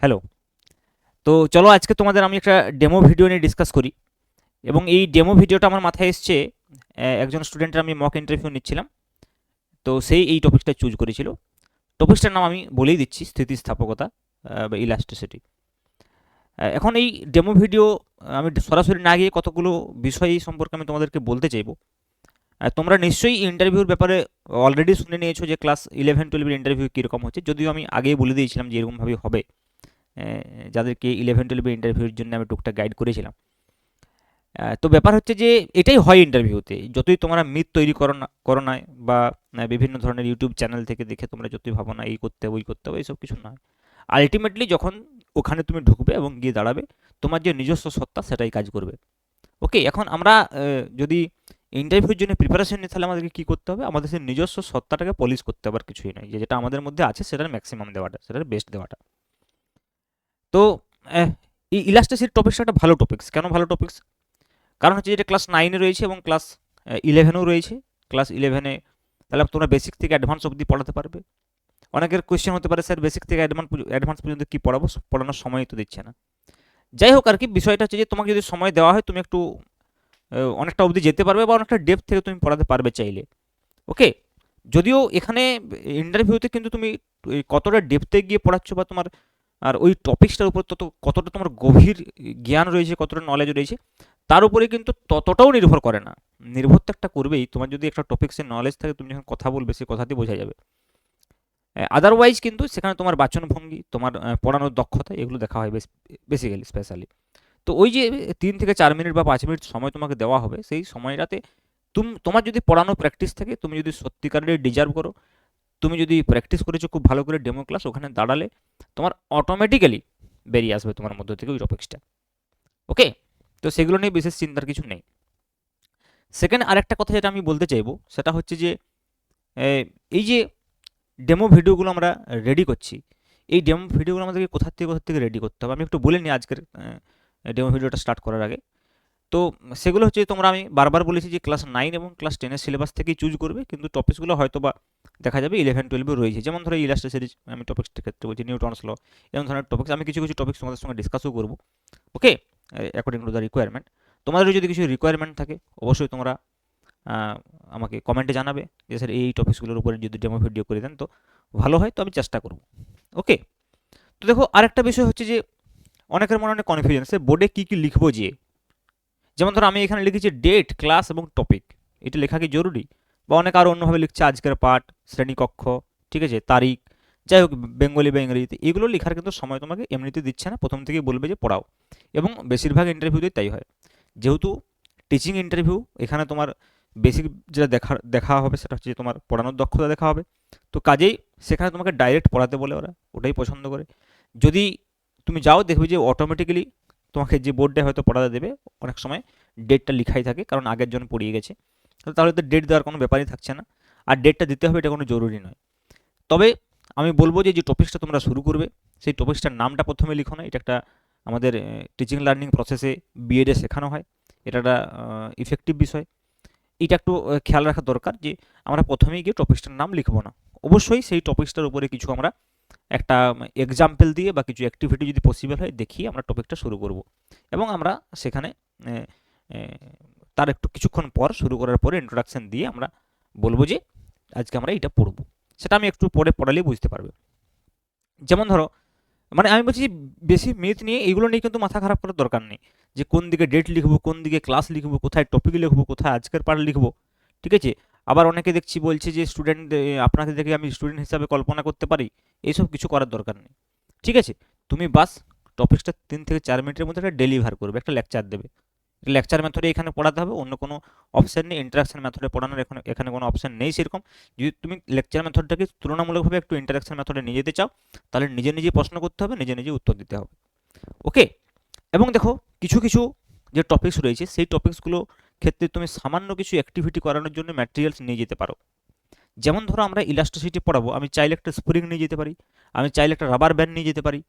Hello. তো চলো আজকে তোমাদের আমি একটা ডেমো ভিডিও নিয়ে ডিসকাস করি। এবং এই ডেমো ভিডিওটা আমার মাথায় এসছে একজন স্টুডেন্টের আমি মক ইন্টারভিউ নিচ্ছিলাম। তো সেই এই টপিকটা চুজ করেছিল। টপিকসটার নাম আমি বলেই দিচ্ছি, স্থিতিস্থাপকতা বা ইলাস্টিসিটি। এখন এই ডেমো ভিডিও আমি সরাসরি না গিয়ে কতগুলো বিষয় সম্পর্কে আমি তোমাদেরকে বলতে চাইবো। তোমরা নিশ্চয়ই ইন্টারভিউর ব্যাপারে অলরেডি শুনে নিয়েছো যে ক্লাস 11-12 ইন্টারভিউ কীরকম হচ্ছে, যদিও আমি আগেই বলে দিয়েছিলাম যে এরকমভাবে হবে। যাদেরকে 11-12 ইন্টারভিউর জন্য আমি টুকটাক গাইড করেছিলাম। তো ব্যাপার হচ্ছে যে এটাই হয় ইন্টারভিউতে, যতই তোমরা মিথ তৈরি করো না বা বিভিন্ন ধরনের ইউটিউব চ্যানেল থেকে দেখে তোমরা যতই ভাবো না এই করতে হবে ওই করতে হবে, এইসব কিছু নয়। আলটিমেটলি যখন ওখানে তুমি ঢুকবে এবং গিয়ে দাঁড়াবে, তোমার যে নিজস্ব সত্তা সেটাই কাজ করবে। ওকে, এখন আমরা যদি ইন্টারভিউর জন্য প্রিপারেশন নিই তাহলে আমাদেরকে কী করতে হবে? আমাদের সেই নিজস্ব সত্তাটাকে পলিশ করতে হবে, আর কিছুই নয়। যেটা আমাদের মধ্যে আছে সেটার ম্যাক্সিমাম দেওয়াটা, সেটার বেস্ট দেওয়াটা। তো এই ইলাস্ট্রেসির টপিক্সটা একটা ভালো টপিক্স। কেন ভালো টপিক্স? কারণ হচ্ছে যেটা ক্লাস 9-এ রয়েছে এবং ক্লাস 11-এও রয়েছে। ক্লাস 11-এ তাহলে তোমরা বেসিক থেকে অ্যাডভান্স অবধি পড়াতে পারবে। অনেকের কোয়েশ্চেন হতে পারে, স্যার বেসিক থেকে অ্যাডভান্স পর্যন্ত কী পড়াবো, পড়ানোর সময় তো দিচ্ছে না। যাই হোক আর কি, বিষয়টা হচ্ছে যে তোমাকে যদি সময় দেওয়া হয় তুমি একটু অনেকটা অবধি যেতে পারবে বা অনেকটা ডেপথ থেকে তুমি পড়াতে পারবে চাইলে। ওকে, যদিও এখানে ইন্টারভিউতে কিন্তু তুমি কতটা ডেপথে গিয়ে পড়াচ্ছ বা তোমার আর ওই টপিক্সটার উপর কতটা তোমার গভীর জ্ঞান রয়েছে, কতটা নলেজ রয়েছে, তার উপরে কিন্তু ততটাও নির্ভর করে না। নির্ভর তো একটা করবেই। তোমার যদি একটা টপিক্সের নলেজ থাকে, তুমি যখন কথা বলবে সেই কথাতেই বোঝা যাবে। আদারওয়াইজ কিন্তু সেখানে তোমার বাচনভঙ্গি, তোমার পড়ানোর দক্ষতা, এগুলো দেখা হয় বেসিক্যালি স্পেশালি। তো ওই যে 3 থেকে 4 মিনিট বা 5 মিনিট সময় তোমাকে দেওয়া হবে, সেই সময়টাতে তোমার যদি পড়ানো প্র্যাকটিস থাকে, তুমি যদি সত্যিকারের ডিজার্ভ করো, তুমি যদি প্র্যাকটিস করেছো খুব ভালো করে ডেমো ক্লাস, ওখানে দাঁড়ালে তোমার অটোমেটিক্যালি বেরিয়ে আসবে তোমার মধ্যে থেকে ওই টপিক্সটা। ওকে, তো সেগুলো নিয়ে বিশেষ চিন্তার কিছু নেই। সেকেন্ড আরেকটা কথা যেটা আমি বলতে চাইবো সেটা হচ্ছে যে এই যে ডেমো ভিডিওগুলো আমরা রেডি করছি, এই ডেমো ভিডিওগুলো আমাদেরকে কোথা থেকে রেডি করতে হবে আমি একটু বলে নিই আজকের ডেমো ভিডিওটা স্টার্ট করার আগে। তো সেগুলো হচ্ছে, তোমরা আমি বারবার বলেছি যে ক্লাস 9 এবং ক্লাস 10-এর সিলেবাস থেকেই চুজ করবে, কিন্তু টপিকসগুলো হয়তো বা দেখা যাবে 11-12-এও রয়েছে। যেমন ধরো ইলাস্ট্রেশন সিরিজ, আমি টপিক্সটার ক্ষেত্রে বলছি নিউটনস ল, এরকম ধরনের টপিক্স আমি কিছু কিছু টপিক্স তোমাদের সঙ্গে ডিসকাসও করবো। ওকে, অ্যাকর্ডিং টু দ্য রিকোয়ারমেন্ট। তোমাদের যদি কিছু রিকোয়ারমেন্ট থাকে অবশ্যই তোমরা আমাকে কমেন্টে জানাবে যে স্যার এই টপিকসগুলোর উপরে যদি ডেমো ভিডিও করে দেন তো ভালো হয়, তো আমি চেষ্টা করব। ওকে, তো দেখো আরেকটা বিষয় হচ্ছে যে অনেকের মনে অনেক কনফিউশন, সে বোর্ডে কী কী লিখবো যে, যেমন ধরো আমি এখানে লিখেছি ডেট, ক্লাস এবং টপিক, এটা লেখা কি জরুরি? বা অনেকে আরও অন্যভাবে লিখছে আজকের পাঠ, শ্রেণীকক্ষ, ঠিক আছে, তারিখ, যাই হোক বেঙ্গলি বা ইংরেজিতে, এগুলো লেখার কিন্তু সময় তোমাকে এমনিতে দিচ্ছে না, প্রথম থেকেই বলবে যে পড়াও। এবং বেশিরভাগ ইন্টারভিউতেই তাই হয়। যেহেতু টিচিং ইন্টারভিউ, এখানে তোমার বেসিক যেটা দেখা হবে সেটা হচ্ছে তোমার পড়ানোর দক্ষতা দেখা হবে। তো কাজেই সেখানে তোমাকে ডাইরেক্ট পড়াতে বলে ওরা, ওটাই পছন্দ করে। যদি তুমি যাও দেখবে যে অটোমেটিক্যালি তোমাকে যে বোর্ডে হয়তো পড়াতে দেবে অনেক সময় ডেটটা লিখাই থাকে, কারণ আগের জন পড়িয়ে গেছে। তাহলে তো ডেট দেওয়ার কোনো ব্যাপারই থাকছে না। আর ডেটটা দিতে হবে এটা কোনো জরুরি নয়। তবে আমি বলবো যে যে টপিক্সটা তোমরা শুরু করবে সেই টপিক্সটার নামটা প্রথমে লিখো না। এটা একটা আমাদের টিচিং লার্নিং প্রসেসে বিএডে শেখানো হয়, এটা একটা ইফেক্টিভ বিষয়। এটা একটু খেয়াল রাখা দরকার যে আমরা প্রথমেই গিয়ে টপিক্সটার নাম লিখবো না। অবশ্যই সেই টপিক্সটার উপরে কিছু আমরা একটা এক্সাম্পল দিয়ে বা কিছু অ্যাক্টিভিটি যদি পসিবল হয় দেখিয়ে আমরা টপিকটা শুরু করব। এবং আমরা সেখানে তার একটু কিছুক্ষণ পর, শুরু করার পরে ইন্ট্রোডাকশান দিয়ে আমরা বলবো যে আজকে আমরা এটা পড়বো। সেটা আমি একটু পরে পড়ালেই বুঝতে পারবে। যেমন ধরো, মানে আমি বলছি বেশি মিথ নিয়ে এইগুলো নিয়ে কিন্তু মাথা খারাপ করার দরকার নেই, যে কোন দিকে ডেট লিখবো, কোন দিকে ক্লাস লিখবো, কোথায় টপিক লিখবো, কোথায় আজকের পার্ট লিখবো। ঠিক আছে, আবার অনেকে দেখছি বলছে যে স্টুডেন্ট, আপনাকে দেখে আমি স্টুডেন্ট হিসাবে কল্পনা করতে পারি, এইসব কিছু করার দরকার নেই। ঠিক আছে, তুমি বাস টপিকসটা 3 থেকে 4 মিনিটের মধ্যে একটা ডেলিভার করবে, একটা লেকচার দেবে। লেকচার মেথডে এখানে পড়াতে হবে, অন্য কোনো অপশান নেই। ইন্টারাকশন মেথডে পড়ানোর এখানে কোনো অপশান নেই সেরকম। যদি তুমি লেকচার মেথডটাকে তুলনামূলকভাবে একটু ইন্টারাকশন মেথডে নিয়ে যেতে চাও, তাহলে নিজে নিজে প্রশ্ন করতে হবে, নিজে নিজে উত্তর দিতে হবে। ওকে, এবং দেখো কিছু কিছু যে টপিকস রয়েছে সেই টপিকসগুলো ক্ষেত্রে তুমি সামান্য কিছু অ্যাক্টিভিটি করানোর জন্য ম্যাটেরিয়ালস নিয়ে যেতে পারো। যেমন ধরো আমরা ইলাস্ট্রিসিটি পড়াবো, আমি চাইলে একটা স্প্রিং নিয়ে যেতে পারি, আমি চাইলে একটা রাবার ব্যান্ড নিয়ে যেতে পারি।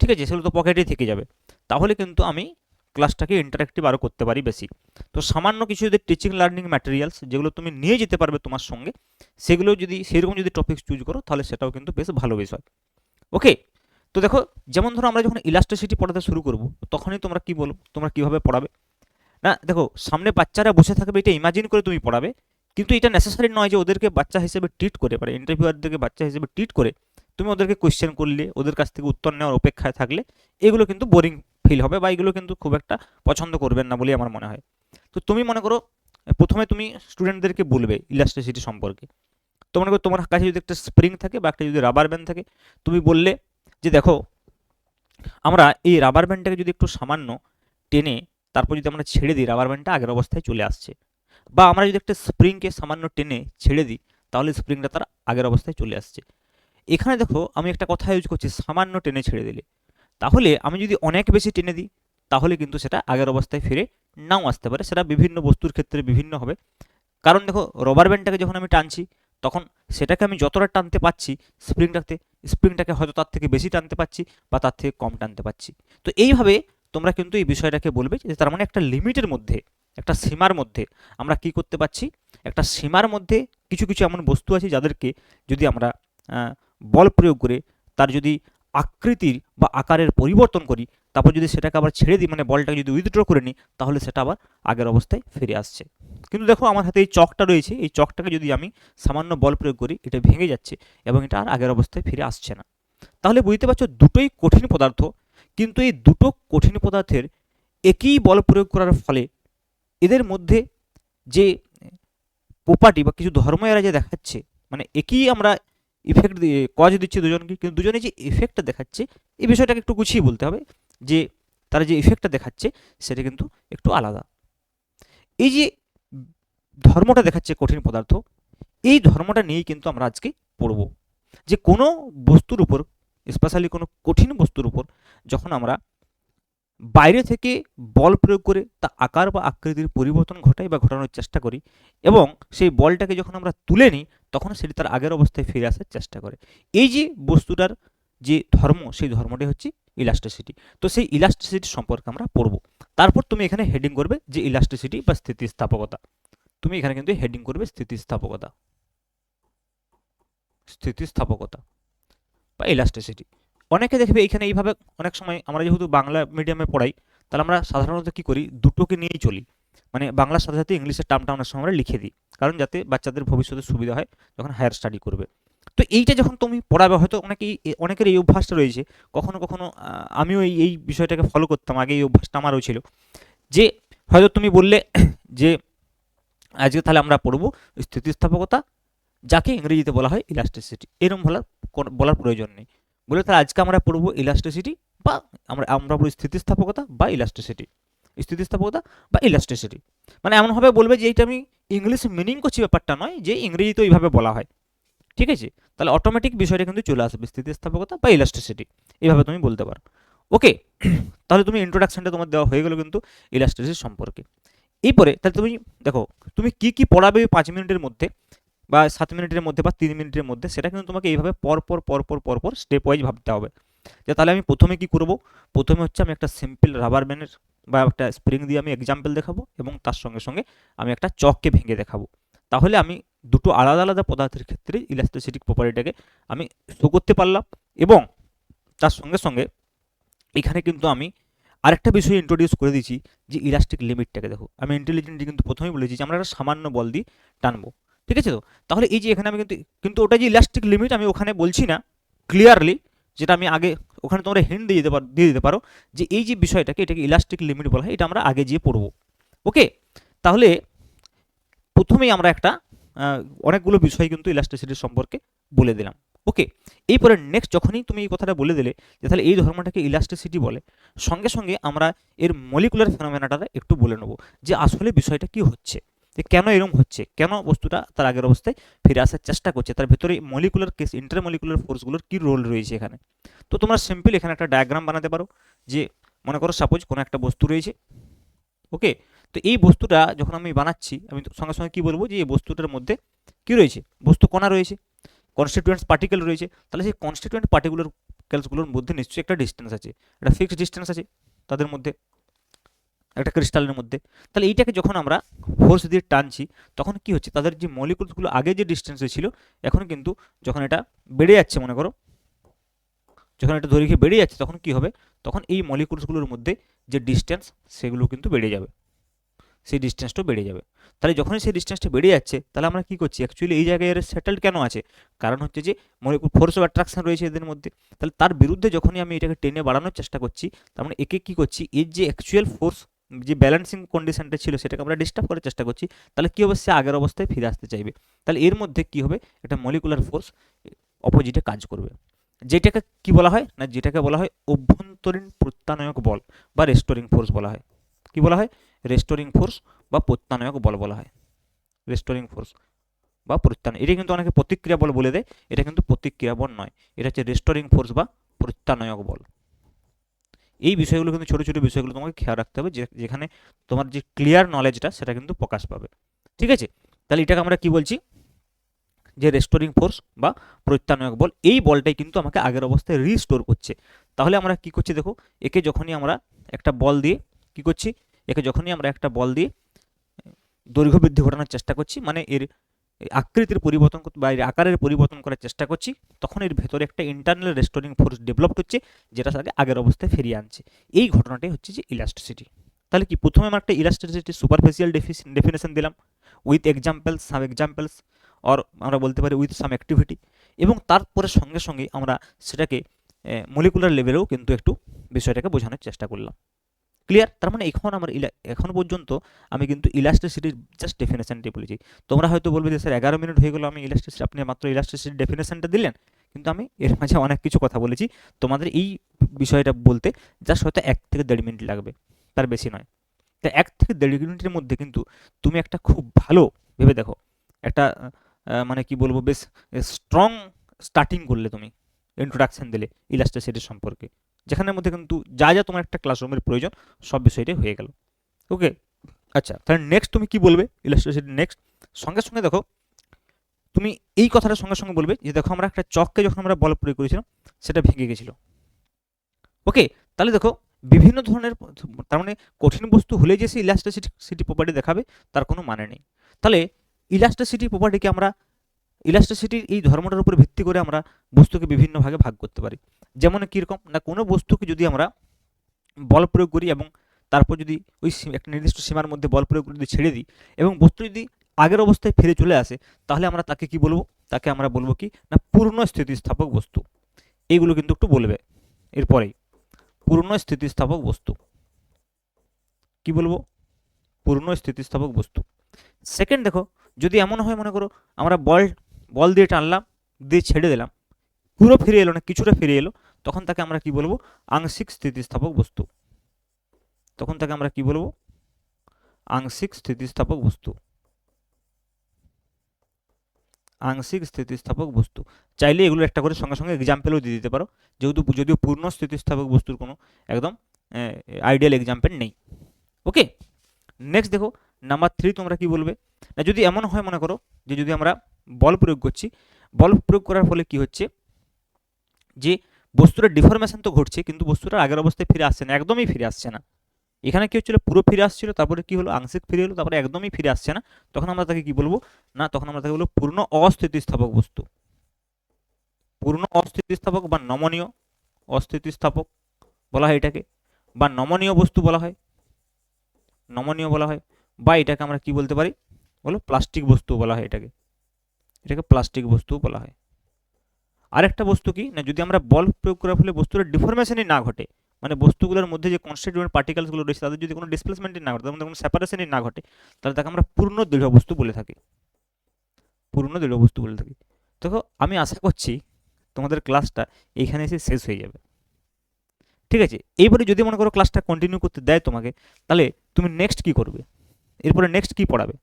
ঠিক আছে, সেগুলো তো পকেটেই থেকে যাবে। তাহলে কিন্তু আমি ক্লাসটাকে ইন্টারাক্টিভ আরও করতে পারি বেশি। তো সামান্য কিছু যদি টিচিং লার্নিং ম্যাটেরিয়ালস যেগুলো তুমি নিয়ে যেতে পারবে তোমার সঙ্গে, সেগুলো যদি সেরকম যদি টপিক চুজ করো তাহলে সেটাও কিন্তু বেশ ভালো বিষয়। ওকে, তো দেখো, যেমন ধরো আমরা যখন ইলাস্ট্রিসিটি পড়াতে শুরু করব, তখনই তোমরা কি বলবো, তোমরা কিভাবে পড়াবে? না দেখো, সামনে বাচ্চারা বসে থাকবে, এটা ইমাজিন করে তুমি পড়াবে, কিন্তু এটা নেসেসারি নয় যে ওদেরকে বাচ্চা হিসেবে ট্রিট করে, মানে ইন্টারভিউয়ারদেরকে বাচ্চা হিসেবে ট্রিট করে তুমি ওদেরকে কোয়েশ্চেন করলে, ওদের কাছ থেকে উত্তর নেওয়ার অপেক্ষায় থাকলে এগুলো কিন্তু বোরিং ফিল হবে, বা এগুলো কিন্তু খুব একটা পছন্দ করবেন না বলেই আমার মনে হয়। তো তুমি মনে করো প্রথমে তুমি স্টুডেন্টদেরকে বলবে ইলাস্ট্রিসিটি সম্পর্কে। তো মনে করো তোমার কাছে যদি একটা স্প্রিং থাকে বা একটা যদি রাবার ব্যান্ড থাকে, তুমি বললে যে দেখো, আমরা এই রাবার ব্যান্ডটাকে যদি একটু সামান্য টেনে তারপর যদি আমরা ছেড়ে দিই, রাবার ব্যান্ডটা আগের অবস্থায় চলে আসছে। বা আমরা যদি একটা স্প্রিংকে সামান্য টেনে ছেড়ে দিই, তাহলে স্প্রিংটা তার আগের অবস্থায় চলে আসছে। এখানে দেখো আমি একটা কথা ইউজ করছি, সামান্য টেনে ছেড়ে দিলে। তাহলে আমি যদি অনেক বেশি টেনে দিই, তাহলে কিন্তু সেটা আগের অবস্থায় ফিরে নাও আসতে পারে, সেটা বিভিন্ন বস্তুর ক্ষেত্রে বিভিন্ন হবে। কারণ দেখো, রবার ব্যান্ডটাকে যখন আমি টানছি, তখন সেটাকে আমি যতটা টানতে পাচ্ছি স্প্রিংটাকে হয়তো তার থেকে বেশি টানতে পাচ্ছি বা তার থেকে কম টানতে পাচ্ছি। তো এইভাবে তোমরা কিন্তু এই বিষয়টাকে বলবে যে তার মানে একটা লিমিটের মধ্যে, একটা সীমার মধ্যে আমরা কি করতে পারছি, একটা সীমার মধ্যে কিছু কিছু এমন বস্তু আছে যাদেরকে যদি আমরা বল প্রয়োগ করে তার যদি আকৃতির বা আকারের পরিবর্তন করি, তারপর যদি সেটাকে আবার ছেড়ে দিই, মানে বলটাকে যদি উইথড্র করে নিই, তাহলে সেটা আবার আগের অবস্থায় ফিরে আসছে। কিন্তু দেখো আমার হাতে এই চকটা রয়েছে, এই চকটাকে যদি আমি সামান্য বল প্রয়োগ করি, এটা ভেঙে যাচ্ছে এবং এটা আর আগের অবস্থায় ফিরে আসছে না। তাহলে বুঝতে পারছো, দুটোই কঠিন পদার্থ, কিন্তু এই দুটো কঠিন পদার্থের একই বল প্রয়োগ করার ফলে এদের মধ্যে যে প্রপার্টি বা কিছু ধর্ম এরা যে দেখাচ্ছে, মানে একই আমরা ইফেক্ট দিয়ে কজ দিচ্ছি দুজনকে, কিন্তু দুজনে যে ইফেক্টটা দেখাচ্ছে, এই বিষয়টাকে একটু গুছিয়ে বলতে হবে যে তারা যে ইফেক্টটা দেখাচ্ছে সেটা কিন্তু একটু আলাদা। এই যে ধর্মটা দেখাচ্ছে কঠিন পদার্থ, এই ধর্মটা নিয়েই কিন্তু আমরা আজকে পড়ব, যে কোনো বস্তুর উপর, স্পেশালি কোনো কঠিন বস্তুর উপর যখন আমরা বাইরে থেকে বল প্রয়োগ করে তা আকার বা আকৃতির পরিবর্তন ঘটাই বা ঘটানোর চেষ্টা করি, এবং সেই বলটাকে যখন আমরা তুলে নিই, তখন সেটি তার আগের অবস্থায় ফিরে আসার চেষ্টা করে। এই যে বস্তুটার যে ধর্ম, সেই ধর্মটাই হচ্ছে ইলাস্টিসিটি। তো সেই ইলাস্টিসিটি সম্পর্কে আমরা পড়ব। তারপর তুমি এখানে হেডিং করবে যে ইলাস্টিসিটি বা স্থিতিস্থাপকতা। তুমি এখানে কিন্তু হেডিং করবে স্থিতিস্থাপকতা, স্থিতিস্থাপকতা বা ইলাস্টিসিটি। অনেকে দেখবে এখানে এইভাবে, অনেক সময় আমরা যেহেতু বাংলা মিডিয়ামে পড়াই, তাহলে আমরা সাধারণত কি করি, দুটোকে নিয়েই চলি, মানে বাংলার সাথে সাথে ইংলিশের টার্মটা অনেক সময় আমরা লিখে দিই, কারণ যাতে বাচ্চাদের ভবিষ্যতে সুবিধা হয় যখন হায়ার স্টাডি করবে। তো এইটা যখন তুমি পড়াবে, হয়তো অনেকের এই অভ্যাসটা রয়েছে, কখনো কখনো আমিও এই বিষয়টাকে ফলো করতাম, আগে এই অভ্যাসটা আমারও ছিল, যে হয়তো তুমি বললে যে আজকে তাহলে আমরা পড়বো স্থিতিস্থাপকতা, যাকে ইংরেজিতে বলা হয় ইলাস্টিসিটি, এরকম বলার প্রয়োজন নেই। বলে তাহলে আজকে আমরা পড়বো ইলাস্টিসিটি, বা আমরা আমরা পড়ি স্থিতিস্থাপকতা বা ইলাস্টিসিটি, স্থিতিস্থাপকতা বা ইলাস্টিসিটি। মানে এমনভাবে বলবে যে এইটা আমি ইংলিশ মিনিং করছি, ব্যাপারটা নয় যে ইংরেজিতে ওইভাবে বলা হয়, ঠিক আছে? তাহলে অটোমেটিক বিষয়টা কিন্তু চলে আসবে, স্থিতিস্থাপকতা বা ইলাস্টিসিটি, এইভাবে তুমি বলতে পারো। ওকে, তাহলে তুমি ইন্ট্রোডাকশনটা তোমার দেওয়া হয়ে গেল কিন্তু ইলাস্টিসিটি সম্পর্কে। এরপরে তাহলে তুমি দেখো, তুমি কি কি পড়াবে 5 মিনিটের মধ্যে বা 7 মিনিটের মধ্যে বা 3 মিনিটের মধ্যে, সেটা কিন্তু তোমাকে এইভাবে পরপর পরপর পরপর স্টেপ ওয়াইজ ভাবতে হবে। যে তাহলে আমি প্রথমে কি করব, প্রথমে হচ্ছে আমি একটা সিম্পল রাবার ব্যান্ডের বা একটা স্প্রিং দিয়ে আমি এক্সাম্পল দেখাবো, এবং তার সঙ্গে সঙ্গে আমি একটা চককে ভেঙে দেখাবো। তাহলে আমি দুটো আলাদা আলাদা পদার্থের ক্ষেত্রে ইলাস্টিসিটিক প্রপার্টিটাকে আমি শো করতে পারলাম। এবং তার সঙ্গে সঙ্গে এখানে কিন্তু আমি আরেকটা বিষয় ইন্ট্রোডিউস করে দিয়েছি, যে ইলাস্টিক লিমিটটাকে। দেখো, আমি ইন্টেলিজেন্টলি কিন্তু প্রথমেই বলেছি যে আমরা একটা সামান্য বল দিয়ে টানবো, ঠিক আছে? তো তাহলে এই যে এখানে আমি কিন্তু কিন্তু ওটা যে ইলাস্টিক লিমিট আমি ওখানে বলছি না ক্লিয়ারলি, যেটা আমি আগে ওখানে তোমরা হিন্ট দিয়ে দিতে পারো যে এই যে বিষয়টাকে, এটাকে ইলাস্টিক লিমিট বলা হয়, এটা আমরা আগে গিয়ে পড়বো। ওকে, তাহলে প্রথমেই আমরা একটা অনেকগুলো বিষয় কিন্তু ইলাস্টিসিটি সম্পর্কে বলে দিলাম। ওকে, এরপরে নেক্সট যখনই তুমি এই কথাটা বলে দিলে যে তাহলে এই ধর্মটাকে ইলাস্টিসিটি বলে, সঙ্গে সঙ্গে আমরা এর মলিকুলার ফেনোমেনাটা একটু বলে নেব, যে আসলে বিষয়টা কি হচ্ছে, যে কেন এরকম হচ্ছে, কেন বস্তুটা তার আগের অবস্থায় ফিরে আসার চেষ্টা করছে, তার ভেতরে মলিকুলার কেস, ইন্টারমলিকুলার ফোর্সগুলোর কী রোল রয়েছে এখানে। তো তোমরা সিম্পল এখানে একটা ডায়াগ্রাম বানাতে পারো, যে মনে করো সাপোজ কোনো একটা বস্তু রয়েছে। ওকে, তো এই বস্তুটা যখন আমি বানাচ্ছি, আমি সঙ্গে সঙ্গে কী বলবো, যে এই বস্তুটার মধ্যে কী রয়েছে, বস্তু কণা রয়েছে, কনস্টিটিউয়েন্টস পার্টিকেল রয়েছে। তাহলে সেই কনস্টিটিউয়েন্ট পার্টিকেলসগুলোর মধ্যে নিশ্চয়ই একটা ডিস্টেন্স আছে, একটা ফিক্সড ডিস্টেন্স আছে তাদের মধ্যে, একটা ক্রিস্টালের মধ্যে। তাহলে এইটাকে যখন আমরা ফোর্স দিয়ে টানছি, তখন কি হচ্ছে, তাদের যে মলিকুলসগুলো আগে যে ডিস্টেন্সে ছিল, এখন কিন্তু যখন এটা বেড়ে যাচ্ছে, মনে করো যখন এটা দৈর্ঘ্যে বেড়ে যাচ্ছে তখন কি হবে, তখন এই মলিকুলসগুলোর মধ্যে যে ডিস্টেন্স সেগুলো কিন্তু বেড়ে যাবে, সেই ডিস্টেন্সটাও বেড়ে যাবে। তাহলে যখনই সেই ডিস্টেন্সটা বেড়ে যাচ্ছে তাহলে আমরা কি করছি, অ্যাকচুয়ালি এই জায়গায় এর সেটেলড কেন আছে, কারণ হচ্ছে যে মলিকুল ফোর্স অফ অ্যাট্রাকশন রয়েছে এদের মধ্যে। তাহলে তার বিরুদ্ধে যখনই আমি এটাকে টেনে বাড়ানোর চেষ্টা করছি, তার মানে একে কি করছি, এর যে অ্যাকচুয়াল ফোর্স, যে ব্যালেন্সিং কন্ডিশনটা ছিল সেটাকে আমরা ডিস্টার্ব করার চেষ্টা করছি। তাহলে কি হবে, সে আগের অবস্থায় ফিরে আসতে চাইবে। তাহলে এর মধ্যে কি হবে, একটা মলিকুলার ফোর্স অপোজিটে কাজ করবে, যেটাকে কি বলা হয় না, যেটাকে বলা হয় অভ্যন্তরীণ প্রত্যানয়ক বল বা রেস্টোরিং ফোর্স বলা হয়। কি বলা হয়, রেস্টোরিং ফোর্স বা প্রত্যানয়ক বল বলা হয়। রেস্টোরিং ফোর্স বা প্রত্যানয়, এটা কিন্তু অনেকে প্রতিক্রিয়া বল বলে দেয়, এটা কিন্তু প্রতিক্রিয়া বল নয়, এটা হচ্ছে রেস্টোরিং ফোর্স বা প্রত্যানয়ক বল। এই বিষয়গুলো কিন্তু ছোটো ছোটো বিষয়গুলো তোমাকে খেয়াল রাখতে হবে, যেখানে তোমার যে ক্লিয়ার নলেজটা সেটা কিন্তু প্রকাশ পাবে। ঠিক আছে, তাহলে এটাকে আমরা কি বলছি, যে রেস্টোরিং ফোর্স বা প্রত্যানয়ক বল, এই বলটাই কিন্তু আমাকে আগের অবস্থায় রিস্টোর করছে। তাহলে আমরা কি করছি দেখো, একে যখনই আমরা একটা বল দিয়ে কি করছি, একে যখনই আমরা একটা বল দিয়ে দৈর্ঘ্য বৃদ্ধি ঘটানোর চেষ্টা করছি, মানে এর আকৃতির পরিবর্তন বা এর আকারের পরিবর্তন করার চেষ্টা করছি, তখন এর ভেতরে একটা ইন্টারনাল রেস্টোরিং ফোর্স ডেভেলপড হচ্ছে, যেটা তাকে আগের অবস্থায় ফিরিয়ে আনছে। এই ঘটনাটাই হচ্ছে যে ইলাস্টিসিটি। তাহলে কি, প্রথমে আমরা একটা ইলাস্টিসিটি সুপারফিশিয়াল ডেফিনেশন দিলাম with examples, some examples, or আমরা বলতে পারি উইথ সাম অ্যাক্টিভিটি, এবং তারপরে সঙ্গে সঙ্গে আমরা সেটাকে মলিকুলার লেভেলেও কিন্তু একটু বিষয়টাকে বোঝানোর চেষ্টা করলাম। ক্লিয়ার, তার মানে এখন পর্যন্ত আমি কিন্তু ইলাস্টিসিটির জাস্ট ডেফিনেশনটি বলেছি। তোমরা হয়তো বলবে যে স্যার 11 মিনিট হয়ে গেল, আমি ইলাস্টিসিটি, আপনি মাত্র ইলাস্টিসিটির ডেফিনেশনটা দিলেন, কিন্তু আমি এর মাঝে অনেক কিছু কথা বলেছি। তোমাদের এই বিষয়টা বলতে জাস্ট হয়তো 1 থেকে 1.5 মিনিট লাগবে, তার বেশি নয়। তাই 1 থেকে 1.5 মিনিটের মধ্যে কিন্তু তুমি একটা খুব ভালো ভেবে দেখো, একটা মানে কি বলবো, বেশ স্ট্রং স্টার্টিং করলে, তুমি ইন্ট্রোডাকশন দিলে ইলাস্টিসিটির সম্পর্কে, যেখানের মধ্যে কিন্তু যা যা তোমার একটা ক্লাসরুমের প্রয়োজন সব বিষয়টাই হয়ে গেল। ওকে, আচ্ছা, তাহলে নেক্সট তুমি কি বলবে ইলাস্ট্রেশন, নেক্সট সঙ্গে সঙ্গে দেখো, তুমি এই কথাটার সঙ্গে সঙ্গে বলবে যে দেখো, আমরা একটা চককে যখন আমরা বল প্রয়োগ করেছিলাম সেটা ভেঙে গেছিল। ওকে, তাহলে দেখো বিভিন্ন ধরনের, তার মানে কঠিন বস্তু হলে যে সে ইলাস্টিসিটি প্রপার্টি দেখাবে তার কোনো মানে নেই। তাহলে ইলাস্টিসিটি প্রপার্টিকে আমরা, ইলাস্টিসিটির এই ধর্মটার উপর ভিত্তি করে আমরা বস্তুকে বিভিন্ন ভাগে ভাগ করতে পারি। যেমন কীরকম না, কোনো বস্তুকে যদি আমরা বল প্রয়োগ করি এবং তারপর যদি ওই একটা নির্দিষ্ট সীমার মধ্যে বল প্রয়োগ করে যদি ছেড়ে দিই এবং বস্তু যদি আগের অবস্থায় ফিরে চলে আসে, তাহলে আমরা তাকে কি বলবো, তাকে আমরা বলবো কি না, পূর্ণ স্থিতিস্থাপক বস্তু। এইগুলো কিন্তু একটু বলবে এরপরেই, পূর্ণ স্থিতিস্থাপক বস্তু, কি বলবো, পূর্ণ স্থিতিস্থাপক বস্তু। সেকেন্ড দেখো, যদি এমন হয় মনে করো আমরা বল দিয়ে টানলাম, দিয়ে ছেড়ে দিলাম, পুরো ফিরে এলো না, কিছুটা ফিরে এলো, তখন তাকে আমরা কি বলবো, আংশিক স্থিতিস্থাপক বস্তু। তখন তাকে আমরা কি বলবো, আংশিক স্থিতিস্থাপক বস্তু। আংশিক স্থিতিস্থাপক বস্তু, চাইলে এগুলো একটা করে সঙ্গে সঙ্গে এক্সাম্পলও দিয়ে দিতে পারো, যেহেতু যদিও পূর্ণ স্থিতিস্থাপক বস্তুর কোনো একদম আইডিয়াল এক্সাম্পল নেই। ওকে, নেক্সট দেখো নাম্বার 3, তোমরা কি বলবে না, যদি এমন হয় মনে করো যে যদি আমরা বল প্রয়োগ করছি, বল প্রয়োগ করার ফলে কি হচ্ছে, যে বস্তুটার ডিফরমেশন তো ঘটছে কিন্তু বস্তুটার আগের অবস্থায় ফিরে আসছে না, একদমই ফিরে আসছে না। এখানে কি হচ্ছিল, পুরো ফিরে আসছিল, তারপরে কি হলো, আংশিক ফিরে এলো, তারপরে একদমই ফিরে আসছে না। তখন আমরা তাকে কি বলবো না, তখন আমরা তাকে বলবো পূর্ণ অস্থিতিস্থাপক বস্তু। পূর্ণ অস্থিতিস্থাপক বা নমনীয় অস্থিতিস্থাপক বলা হয় এটাকে, বা নমনীয় বস্তু বলা হয়, নমনীয় বলা হয়, বা এটাকে আমরা কি বলতে পারি বলো, প্লাস্টিক বস্তু বলা হয় এটাকে, এটাকে প্লাস্টিক বস্তু বলা হয়। আরেকটা বস্তু কি না, যদি আমরা বল প্রয়োগ করার ফলে বস্তুর ডিফরমেশনই না ঘটে, মানে বস্তুগুলোর মধ্যে যে কনস্টিটিউয়েন্ট পার্টিকেলসগুলো রয়েছে তাদের যদি কোনো ডিসপ্লেসমেন্টই না ঘটে, তাদের মধ্যে কোনো সেপারেশনই না ঘটে, তাহলে তাকে আমরা পূর্ণ দৃঢ় বস্তু বলে থাকি, পূর্ণ দৃঢ় বস্তু বলে থাকি। দেখো আমি আশা করছি তোমাদের ক্লাসটা এইখানে এসে শেষ হয়ে যাবে। ঠিক আছে, এইবারে যদি মনে করো ক্লাসটা কন্টিনিউ করতে দেয় তোমাকে, তাহলে তুমি নেক্সট কি করবে, এরপরে নেক্সট কি পড়াবে,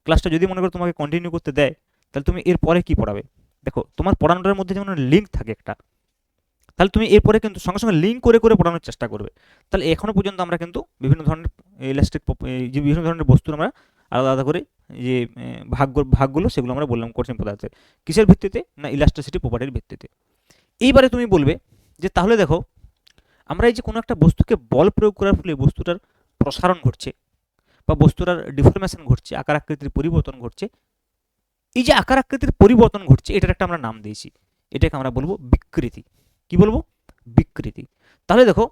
ক্লাসটা যদি মনে করো তোমাকে কন্টিনিউ করতে দেয়, তাহলে তুমি এরপরে কি পড়াবে। দেখো তোমার পড়ানোটার মধ্যে যেমন লিঙ্ক থাকে একটা, তাহলে তুমি এরপরে কিন্তু সঙ্গে সঙ্গে লিঙ্ক করে করে পড়ানোর চেষ্টা করবে। তাহলে এখনো পর্যন্ত আমরা কিন্তু বিভিন্ন ধরনের ইলাস্টিক, যে বিভিন্ন ধরনের বস্তুর আমরা আলাদা আলাদা করে যে ভাগগুলো সেগুলো আমরা বললাম কঠিন পদার্থের, কিসের ভিত্তিতে না, ইলাস্টিসিটি প্রপার্টির ভিত্তিতে। এইবারে তুমি বলবে যে তাহলে দেখো, আমরা এই যে কোনো একটা বস্তুকে বল প্রয়োগ করার ফলে বস্তুটার প্রসারণ ঘটছে বা বস্তুটার ডিফরমেশন ঘটছে, আকার আকৃতির পরিবর্তন ঘটছে, এই যে আকার আকৃতির পরিবর্তন ঘটছে এটার একটা আমরা নাম দিয়েছি, এটাকে আমরা বলবো বিকৃতি। কি বলবো, বিকৃতি। তাহলে দেখো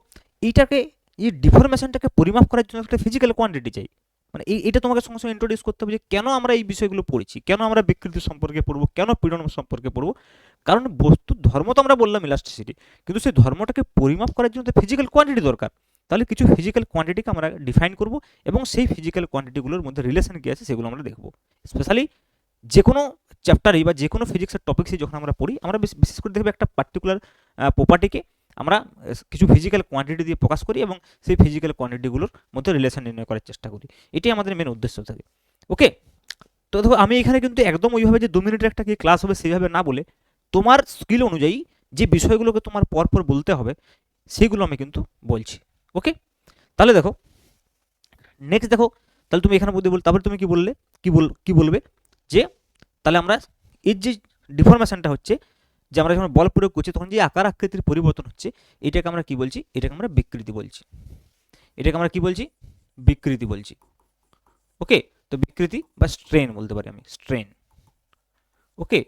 এইটাকে, এই ডিফরমেশনটাকে পরিমাপ করার জন্য একটা ফিজিক্যাল কোয়ান্টিটি চাই। মানে এটা তোমাকে সঙ্গে সঙ্গে ইন্ট্রোডিউস করতে হবে যে কেন আমরা এই বিষয়গুলো পড়েছি, কেন আমরা বিকৃতি সম্পর্কে পড়বো, কেন পীড়ন সম্পর্কে পড়বো। কারণ বস্তুর ধর্ম তো আমরা বললাম ইলাস্টিসিটি, কিন্তু সেই ধর্মটাকে পরিমাপ করার জন্য তো ফিজিক্যাল কোয়ান্টিটি দরকার। তাহলে কিছু ফিজিক্যাল কোয়ান্টিটিকে আমরা ডিফাইন করব এবং সেই ফিজিক্যাল কোয়ান্টিটিগুলোর মধ্যে রিলেশন কী আছে সেগুলো আমরা দেখব। স্পেশালি যে কোনো চ্যাপ্টারই বা যে কোনো ফিজিক্সের টপিক্সই যখন আমরা পড়ি, আমরা বিশেষ করে দেখবে একটা পার্টিকুলার প্রপার্টিকে আমরা কিছু ফিজিক্যাল কোয়ান্টিটি দিয়ে প্রকাশ করি এবং সেই ফিজিক্যাল কোয়ান্টিটিগুলোর মধ্যে রিলেশন নির্ণয় করার চেষ্টা করি। এটাই আমাদের মেন উদ্দেশ্য থাকে। ওকে, তো দেখো আমি এখানে কিন্তু একদম ওইভাবে যে 2 মিনিটের একটা কি ক্লাস হবে সেইভাবে না বলে, তোমার স্কিল অনুযায়ী যে বিষয়গুলোকে তোমার পরপর বলতে হবে সেইগুলো আমি কিন্তু বলছি। ওকে, তাহলে দেখো নেক্সট দেখো, তাহলে তুমি এখানে বলতে তারপরে তুমি কি বললে, কি বলবে যে তাহলে আমরা এর যে ডিফরমেশনটা হচ্ছে, যে আমরা যখন বল প্রয়োগ করছি তখন যে আকার আকৃতির পরিবর্তন হচ্ছে, এটাকে আমরা কি বলছি, এটাকে আমরা বিকৃতি বলছি। এটাকে আমরা কি বলছি, বিকৃতি বলছি। ওকে, তো বিকৃতি বা স্ট্রেন বলতে পারি আমি, স্ট্রেন। ওকে,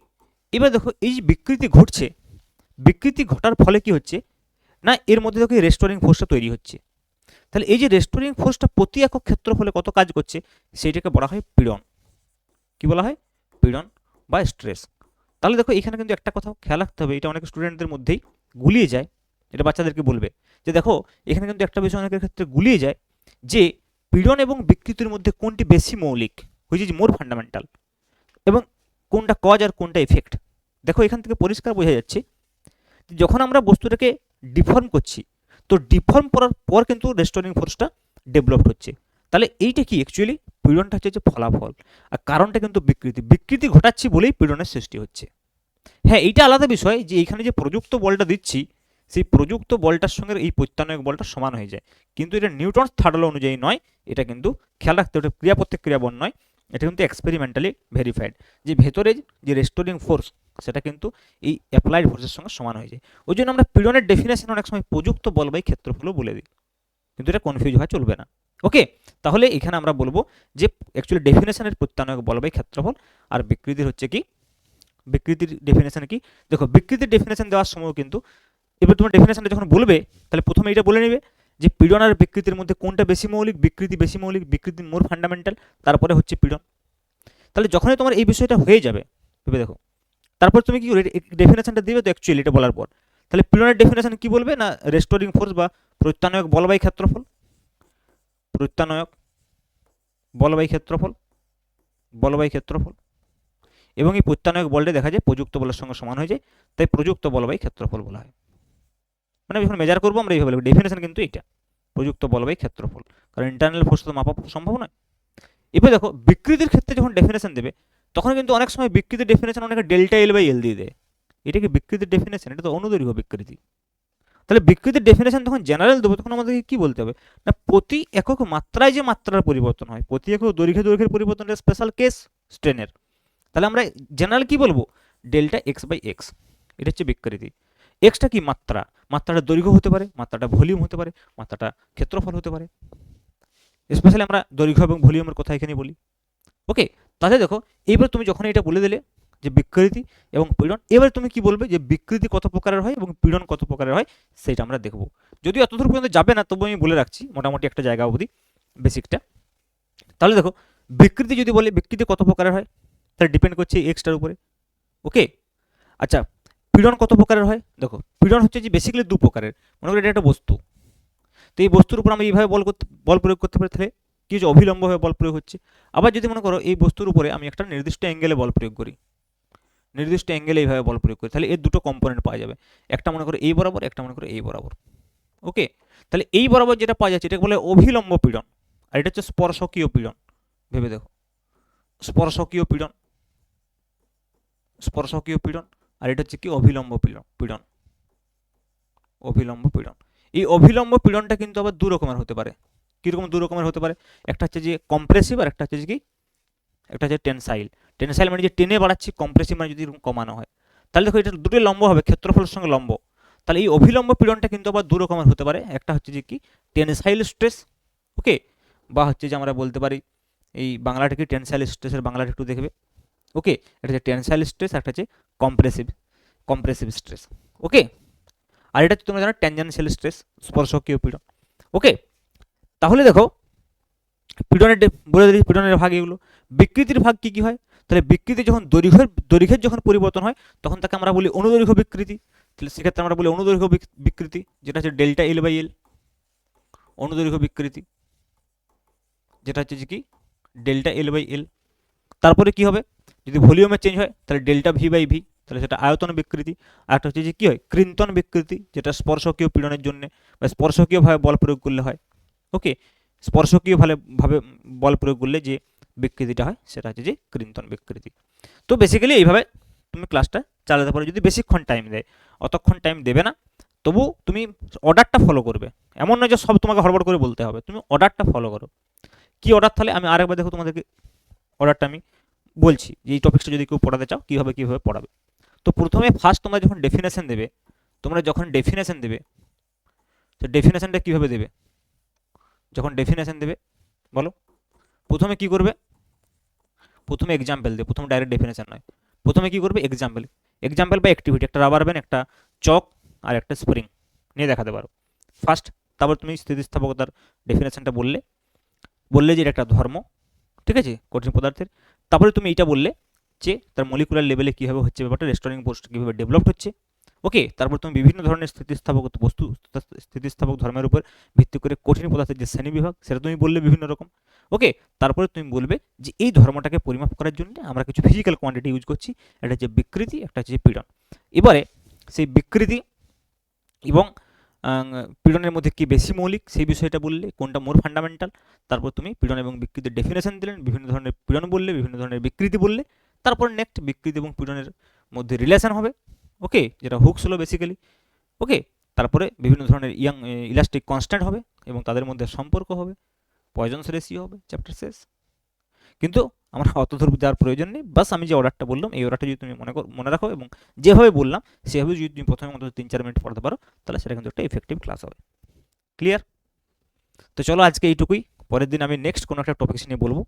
এবার দেখো এই যে বিকৃতি ঘটছে, বিকৃতি ঘটার ফলে কি হচ্ছে না, এর মধ্যে দেখো রেস্টোরিং ফোর্সটা তৈরি হচ্ছে। তাহলে এই যে রেস্টোরিং ফোর্সটা প্রতি একক ক্ষেত্রফলে কত কাজ করছে সেইটাকে বলা হয় পীড়ন। কি বলা হয়, পীড়ন বা স্ট্রেস। তাহলে দেখো এখানে কিন্তু একটা কথা খেয়াল রাখতে হবে, এটা অনেক স্টুডেন্টদের মধ্যেই গুলিয়ে যায়, এটা বাচ্চাদেরকে বলবে যে দেখো এখানে কিন্তু একটা বিষয় অনেকের ক্ষেত্রে গুলিয়ে যায় যে পীড়ন এবং বিকৃতির মধ্যে কোনটি বেশি মৌলিক, হুইচ ইজ মোর ফান্ডামেন্টাল, এবং কোনটা কজ আর কোনটা এফেক্ট। দেখো এখান থেকে পরিষ্কার বোঝা যাচ্ছে যখন আমরা বস্তুটাকে ডিফর্ম করছি, তো ডিফর্ম করার পর কিন্তু রেস্টোরিং ফোর্সটা ডেভেলপ হচ্ছে। তাহলে এইটা কি অ্যাকচুয়ালি পীড়নটা হচ্ছে যে ফলাফল, আর কারণটা কিন্তু বিকৃতি, বিকৃতি ঘটাচ্ছি বলেই পীড়নের সৃষ্টি হচ্ছে। হ্যাঁ, এইটা আলাদা বিষয় যে এখানে যে প্রযুক্ত বলটা দিচ্ছি সেই প্রযুক্ত বলটার সঙ্গে এই প্রত্যানয়ক বলটা সমান হয়ে যায়, কিন্তু এটা নিউটনস থার্ড ল অনুযায়ী নয়। এটা কিন্তু খেয়াল রাখতে হবে, ক্রিয়া প্রত্যেক ক্রিয়াবন নয়, এটা কিন্তু এক্সপেরিমেন্টালি ভেরিফাইড যে ভেতরে যে রেস্টোরিং ফোর্স সেটা কিন্তু এই অ্যাপ্লাইড ফোর্সের সঙ্গে সমান হয়ে যায়। ওই জন্য আমরা পীড়নের ডেফিনেশন অনেক সময় প্রযুক্ত বল বাই ক্ষেত্রফলও বলে দিই, কিন্তু এটা কনফিউজ হওয়া চলবে না। ওকে, তাহলে এখানে আমরা বলবো যে অ্যাকচুয়ালি ডেফিনেশনের প্রত্যানয়ক বল বাই ক্ষেত্রফল, আর বিকৃতির হচ্ছে কি, বিকৃতির ডেফিনেশন কি, দেখো বিকৃতির ডেফিনেশন দেওয়ার সময় কিন্তু এবার তোমার ডেফিনেশনটা যখন বলবে তাহলে প্রথমে এটা বলে নেবে যে পীড়ন আর বিকৃতির মধ্যে কোনটা বেশি মৌলিক, বিকৃতি বেশি মৌলিক, বিকৃতি মোর ফান্ডামেন্টাল, তারপরে হচ্ছে পীড়ন। তাহলে যখনই তোমার এই বিষয়টা হয়ে যাবে ভেবে দেখো, তারপর তুমি কি ডেফিনেশনটা দিবে, তো অ্যাকচুয়ালি এটা বলার পর তাহলে পীড়নের ডেফিনেশন কি বলবে না, রেস্টোরিং ফোর্স বা প্রত্যানয়ক বল বাই ক্ষেত্রফল, প্রত্যানয়ক বল বাই ক্ষেত্রফল, বল বাই ক্ষেত্রফল, এবং এই প্রত্যানয়ক বলটা দেখা যায় প্রযুক্ত বলের সঙ্গে সমান হয়ে যায়, তাই প্রযুক্ত বল বাই ক্ষেত্রফল বলা হয়। মানে যখন মেজার করবো আমরা এইভাবে লিখব, ডেফিনেশন কিন্তু এটা প্রযুক্ত বল বাই ক্ষেত্রফল, কারণ ইন্টারনাল ফোর্স তো মাপা সম্ভব নয়। এবার দেখো বিকৃতির ক্ষেত্রে যখন ডেফিনেশন দেবে তখন কিন্তু অনেক সময় বিকৃতির ডেফিনেশন অনেকে ডেল্টা এল বাই এল দিয়ে দেয়, এটা কি বিকৃতির ডেফিনেশন, এটা তো অনুদৈর্ঘ্য বিকৃতি। তাহলে বিকৃতির ডেফিনেশন যখন জেনারেল দেবো তখন আমাদেরকে কি বলতে হবে না, প্রতি একক মাত্রায় যে মাত্রার পরিবর্তন হয়, প্রতি একক দৈর্ঘ্যের পরিবর্তন, স্পেশাল কেস স্ট্রেনের, তাহলে আমরা জেনারেল কি বলবো, ডেল্টা এক্স বাই এক্স, এটা হচ্ছে বিকৃতি। এক্সটা কি মাত্রা, মাত্রাটা দৈর্ঘ্য হতে পারে, মাত্রাটা ভলিউম হতে পারে, মাত্রাটা ক্ষেত্রফল হতে পারে। স্পেশালি আমরা দৈর্ঘ্য এবং ভলিউমের কথা এখানে বলি। ওকে, তাহলে দেখো এইবার তুমি যখন এটা বলে দিলে যে বিকৃতি এবং পীড়ন, এবার তুমি কি বলবে যে বিকৃতি কত প্রকারের হয় এবং পীড়ন কত প্রকারের হয় সেটা আমরা দেখব। যদিও এতদূর পর্যন্ত যাবে না, তবু আমি বলে রাখছি মোটামুটি একটা জায়গা অবধি বেসিকটা। তাহলে দেখো বিকৃতি যদি বলে বিকৃতি কত প্রকারের হয়, তাহলে ডিপেন্ড করছে এক্সটার উপরে। ওকে, আচ্ছা পীড়ন কত প্রকারের হয়, দেখো পীড়ন হচ্ছে যে বেসিক্যালি 2 প্রকারের। মনে করি এটা একটা বস্তু, তো এই বস্তুর উপর আমি এইভাবে বল প্রয়োগ করতে পারি, তাহলে কি হচ্ছে, অভিলম্বভাবে বল প্রয়োগ হচ্ছে। আবার যদি মনে করো এই বস্তুর উপরে আমি একটা নির্দিষ্ট অ্যাঙ্গেলে বল প্রয়োগ করি, নির্দিষ্ট অ্যাঙ্গেলে এইভাবে বল প্রয়োগ করি, তাহলে এর দুটো কম্পোনেন্ট পাওয়া যাবে, একটা মনে করো এই বরাবর, একটা মনে করো এই বরাবর। ওকে, তাহলে এই বরাবর যেটা পাওয়া যাচ্ছে এটাকে বলে অভিলম্ব পীড়ন, আর এটা হচ্ছে স্পর্শকীয় পীড়ন। ভেবে দেখো, স্পর্শকীয় পীড়ন, স্পর্শকীয় পীড়ন, আর এটা হচ্ছে কি অভিলম্ব পীড়ন, অভিলম্ব পীড়ন। এই অভিলম্ব পীড়নটা কিন্তু আবার 2 রকমের হতে পারে। কীরকম 2 রকমের হতে পারে, একটা হচ্ছে যে কম্প্রেসিভ আর একটা হচ্ছে কি, একটা হচ্ছে টেনসাইল। টেনসাইল মানে যে টেনে বাড়াচ্ছি, কম্প্রেসিভ মানে যদি কমানো হয়। তাহলে দেখো এটা দুটোই লম্ব হবে, ক্ষেত্রফলের সঙ্গে লম্ব। তাহলে এই অভিলম্ব পীড়নটা কিন্তু আবার 2 রকমের হতে পারে, একটা হচ্ছে যে কি টেনসাইল স্ট্রেস, ওকে, বা হচ্ছে যে আমরা বলতে পারি এই বাংলাটা কি টেনসাইল স্ট্রেসের বাংলাটা একটু দেখবে। ওকে, এটা হচ্ছে টেনসাইল স্ট্রেস, একটা হচ্ছে কম্প্রেসিভ স্ট্রেস। ওকে, আর এটা তোমরা জানো ট্যানজেনশিয়াল স্ট্রেস, স্পর্শকীয় পীড়ন। ওকে, তাহলে দেখো পীড়নের বলে দিই পীড়নের ভাগ এগুলো। বিকৃতির ভাগ কি কি হয়? তাহলে বিকৃতি যখন দৈর্ঘ্যের যখন পরিবর্তন হয় তখন তাকে আমরা বলি অনুদৈর্ঘ্য বিকৃতি। তাহলে সেক্ষেত্রে আমরা বলি অনুদৈর্ঘ্য বিকৃতি, যেটা হচ্ছে ডেল্টা এল বাই এল, অনুদৈর্ঘ্য বিকৃতি, যেটা হচ্ছে যে কি ডেল্টা এল বাই এল। তারপরে কি হবে, যদি ভলিউমের চেঞ্জ হয় তাহলে ডেল্টা ভি বাই ভি, তাহলে সেটা আয়তন বিকৃতি। আর একটা হচ্ছে যে কি হয় কৃন্তন বিকৃতি, যেটা স্পর্শকীয় পীড়নের জন্য বা স্পর্শকীয়ভাবে বল প্রয়োগ করলে হয়। ওকে, স্পর্শকীয়ভাবে বল প্রয়োগ করলে যে বিকৃতিটা হয় সেটা হচ্ছে যে কৃন্তন বিকৃতি। তো বেসিক্যালি এইভাবে তুমি ক্লাসটা চালাতে পারো যদি বেশিক্ষণ টাইম দেয়। অতক্ষণ টাইম দেবে না, তবু তুমি অর্ডারটা ফলো করবে। এমন নয় যে সব তোমাকে হড়বড় করে বলতে হবে, তুমি অর্ডারটা ফলো করো। কি অর্ডার? তাহলে আমি আরেকবার দেখো তোমাদেরকে অর্ডারটা আমি বলছি যে এই টপিকটা যদি কেউ পড়াতে চাও কীভাবে পড়াবে। তো প্রথমে ফার্স্ট তোমরা যখন ডেফিনেশন দেবে, তো ডেফিনেশনটা কীভাবে দেবে? যখন ডেফিনেশন দেবে বলো, প্রথমে কি করবে? প্রথমে এক্সাম্পল দেবে, প্রথমে ডাইরেক্ট ডেফিনেশন নয়। প্রথমে কি করবে? এক্সাম্পল বা অ্যাক্টিভিটি, একটা রাবার ব্যান্ড, একটা চক আর একটা স্প্রিং নিয়ে দেখাতে পারো ফার্স্ট। তারপর তুমি স্থিতিস্থাপকতার ডেফিনেশনটা বললে যে এটা একটা ধর্ম, ঠিক আছে, কঠিন পদার্থের। তারপরে তুমি এইটা বললে যে তার মলিকুলার লেভেলে কীভাবে হচ্ছে ব্যাপারটা, রেস্টোরিং পোস্ট কীভাবে ডেভেলপড হচ্ছে। ওকে, তারপর তুমি বিভিন্ন ধরনের স্থিতিস্থাপক ধর্মের উপর ভিত্তি করে কঠিন পদার্থের যে শ্রেণীবিভাগ সেটা তুমি বললে বিভিন্ন রকম। ওকে, তারপরে তুমি বলবে যে এই ধর্মটাকে পরিমাপ করার জন্য আমরা কিছু ফিজিক্যাল কোয়ান্টিটি ইউজ করছি, একটা হচ্ছে বিকৃতি, একটা হচ্ছে পীড়ন। এবারে সেই বিকৃতি এবং পীড়নের মধ্যে কি বেশি মৌলিক সেই বিষয়টা বললে, কোনটা মোর ফান্ডামেন্টাল। তারপর তুমি পীড়ন এবং বিকৃতির ডেফিনেশন দিলেন, বিভিন্ন ধরনের পীড়ন বললে, বিভিন্ন ধরনের বিকৃতি বললে। তারপর নেক্সট বিকৃতি এবং পীড়নের মধ্যে রিলেশন হবে, ওকে, যেটা হুকস হলো বেসিক্যালি। ওকে, তারপরে বিভিন্ন ধরনের ইলাস্টিক কনস্ট্যান্ট হবে এবং তাদের মধ্যে সম্পর্ক হবে, পয়জনস রেশিও হবে, চ্যাপ্টার শেষ। কিন্তু আমার অত দূর যাওয়ার প্রয়োজন নেই, বাস আমি যে অর্ডারটা বললাম এই অর্ডারটা যদি তুমি মনে রাখো এবং যেভাবে বললাম সেভাবে যদি তুমি প্রথমে অন্তত 3-4 মিনিট পড়তে পারো তাহলে সেটা কিন্তু একটা ইফেক্টিভ ক্লাস হবে। ক্লিয়ার? তো চলো আজকে এইটুকুই, পরের দিন আমি নেক্সট কোনো একটা টপিক নিয়ে বলবো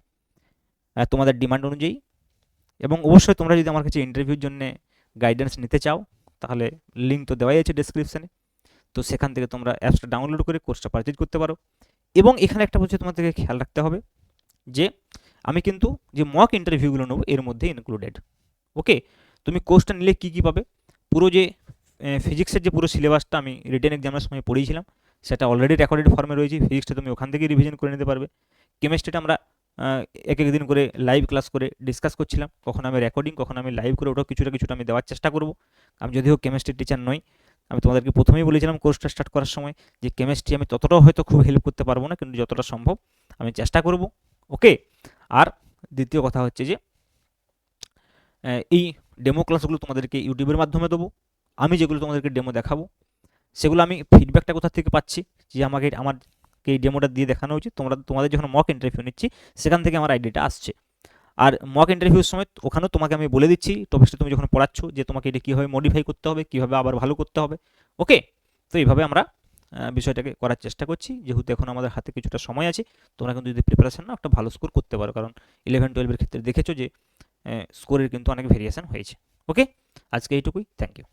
তোমাদের ডিমান্ড অনুযায়ী। এবং অবশ্যই তোমরা যদি আমার কাছে ইন্টারভিউর জন্য গাইডেন্স নিতে চাও তাহলে লিঙ্ক তো দেওয়াই আছে ডেসক্রিপশানে, তো সেখান থেকে তোমরা অ্যাপসটা ডাউনলোড করে কোর্সটা পারচেজ করতে পারো। এবং এখানে একটা হচ্ছে তোমাদেরকে খেয়াল রাখতে হবে যে আমি কিন্তু যে মক ইন্টারভিউগুলো নেবো এর মধ্যে ইনক্লুডেড। ওকে, তুমি কোর্সটা নিলে কী কী পাবে, পুরো যে ফিজিক্সের যে পুরো সিলেবাসটা আমি রিটেন এক্সামের সময় পড়িয়েছিলাম সেটা অলরেডি রেকর্ডেড ফর্মে রয়েছে। ফিজিক্সটা তুমি ওখান থেকে রিভিশন করে নিতে পারবে। কেমিস্ট্রিটা আমরা এক এক দিন করে লাইভ ক্লাস করে ডিসকাস করছিলাম, কখন আমি রেকর্ডিং, কখন আমি লাইভ করে ওটাও কিছুটা আমি দেওয়ার চেষ্টা করব। আমি যদিও কেমিস্ট্রির টিচার নই, আমি তোমাদেরকে প্রথমেই বলেছিলাম কোর্সটা স্টার্ট করার সময় যে কেমিস্ট্রি আমি ততটাও হয়তো খুব হেল্প করতে পারবো না, কিন্তু যতটা সম্ভব আমি চেষ্টা করব। ওকে, আর দ্বিতীয় কথা হচ্ছে যে এই ডেমো ক্লাসগুলো তোমাদেরকে ইউটিউবের মাধ্যমে দেবো। আমি যেগুলো তোমাদেরকে ডেমো দেখাবো সেগুলো আমি ফিডব্যাকটা কোথা থেকে পাচ্ছি যে আমাকে এই ডেমোটা দিয়ে দেখানো উচিত, তোমাদের যখন মক ইন্টারভিউ নিচ্ছি সেখান থেকে আমার আইডিয়াটা আসছে। আর মক ইন্টারভিউর সময় ওখানেও তোমাকে আমি বলে দিচ্ছি টপিকটা তুমি যখন পড়াচ্ছ যে তোমাকে এটা কীভাবে মডিফাই করতে হবে, কীভাবে আবার ভালো করতে হবে। ওকে, তো এইভাবে আমরা বিষয়টাকে করার চেষ্টা করছি, যেহেতু এখন আমাদের হাতে কিছুটা সময় আছে। তোমরা কিন্তু যদি প্রিপারেশন নাও একটা ভালো স্কোর করতে পারো, কারণ 11-12 ক্ষেত্রে দেখেছো যে স্কোরের কিন্তু অনেক ভেরিয়েশন হয়েছে। ওকে, আজকে এইটুকুই, থ্যাংক ইউ।